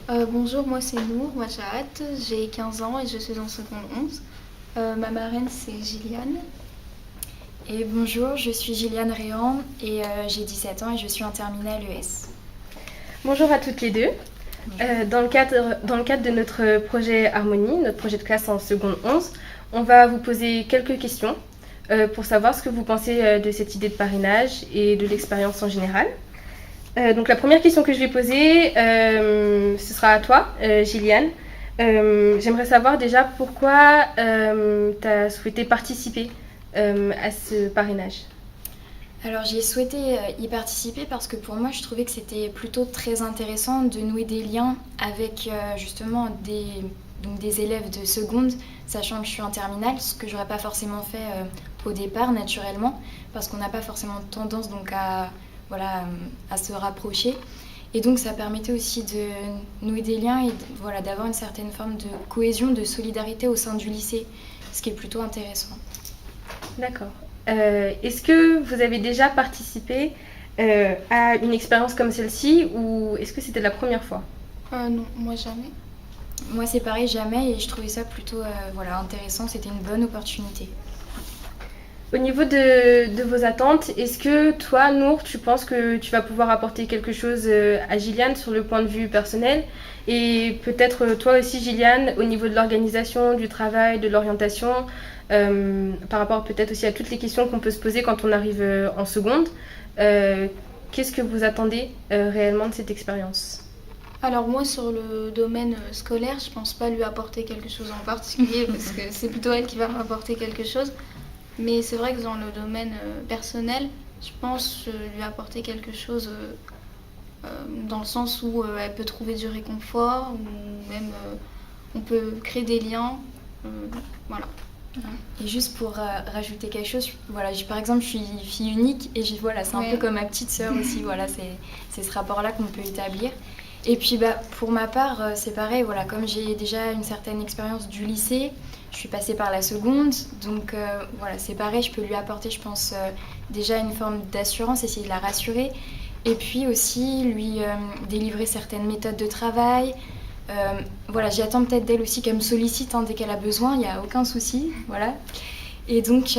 Bonjour, moi c'est Nour Wajahat, j'ai 15 ans et je suis en seconde 11. Ma marraine c'est Gilliane. Et bonjour, je suis Gilliane Réan et j'ai 17 ans et je suis en terminale ES. Bonjour à toutes les deux. Dans le cadre de notre projet Harmonie, notre projet de classe en seconde 11, on va vous poser quelques questions pour savoir ce que vous pensez de cette idée de parrainage et de l'expérience en général. Donc la première question que je vais poser, ce sera à toi, Gilliane. J'aimerais savoir déjà pourquoi tu as souhaité participer à ce parrainage. Alors j'ai souhaité y participer parce que pour moi je trouvais que c'était plutôt très intéressant de nouer des liens avec justement des élèves de seconde, sachant que je suis en terminale, ce que j'aurais pas forcément fait au départ naturellement, parce qu'on n'a pas forcément tendance donc à se rapprocher. Et donc ça permettait aussi de nouer des liens et d'avoir une certaine forme de cohésion, de solidarité au sein du lycée, ce qui est plutôt intéressant. D'accord. Est-ce que vous avez déjà participé à une expérience comme celle-ci ou est-ce que c'était la première fois? Non, moi jamais. Moi c'est pareil, jamais, et je trouvais ça plutôt intéressant, c'était une bonne opportunité. Au niveau de vos attentes, est-ce que toi, Nour, tu penses que tu vas pouvoir apporter quelque chose à Gilliane sur le point de vue personnel? Et peut-être toi aussi, Gilliane, au niveau de l'organisation, du travail, de l'orientation, par rapport peut-être aussi à toutes les questions qu'on peut se poser quand on arrive en seconde, qu'est-ce que vous attendez réellement de cette expérience? Alors moi sur le domaine scolaire, je pense pas lui apporter quelque chose en particulier parce que c'est plutôt elle qui va m'apporter quelque chose. Mais c'est vrai que dans le domaine personnel, je pense lui apporter quelque chose dans le sens où elle peut trouver du réconfort ou même on peut créer des liens. Voilà. Et juste pour rajouter quelque chose, par exemple, je suis fille unique et c'est un peu comme ma petite sœur aussi. C'est ce rapport-là qu'on peut établir. Et puis pour ma part, c'est pareil. Comme j'ai déjà une certaine expérience du lycée, je suis passée par la seconde, donc c'est pareil. Je peux lui apporter, je pense, déjà une forme d'assurance, essayer de la rassurer, et puis aussi lui délivrer certaines méthodes de travail. J'attends peut-être d'elle aussi qu'elle me sollicite dès qu'elle a besoin, il n'y a aucun souci, voilà. Et donc, si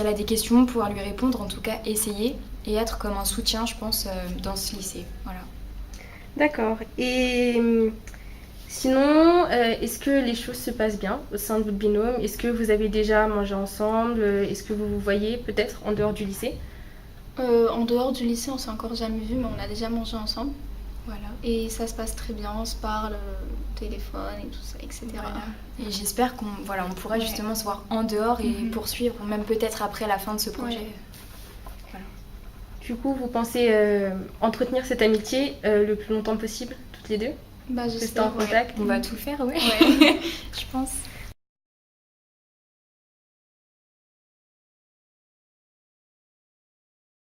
elle a des questions, pouvoir lui répondre, en tout cas essayer, et être comme un soutien, je pense, dans ce lycée, voilà. D'accord. Et sinon, est-ce que les choses se passent bien au sein de votre binôme? Est-ce que vous avez déjà mangé ensemble? Est-ce que vous vous voyez peut-être en dehors du lycée? En dehors du lycée, on s'est encore jamais vu, mais on a déjà mangé ensemble. Voilà. Et ça se passe très bien, on se parle téléphone et tout ça, etc. Voilà. Et j'espère qu'on pourra justement se voir en dehors et poursuivre, même peut-être après la fin de ce projet. Ouais. Voilà. Du coup, vous pensez entretenir cette amitié le plus longtemps possible, toutes les deux? J'espère, Rester en contact? On va tout faire, ouais. Ouais. Je pense.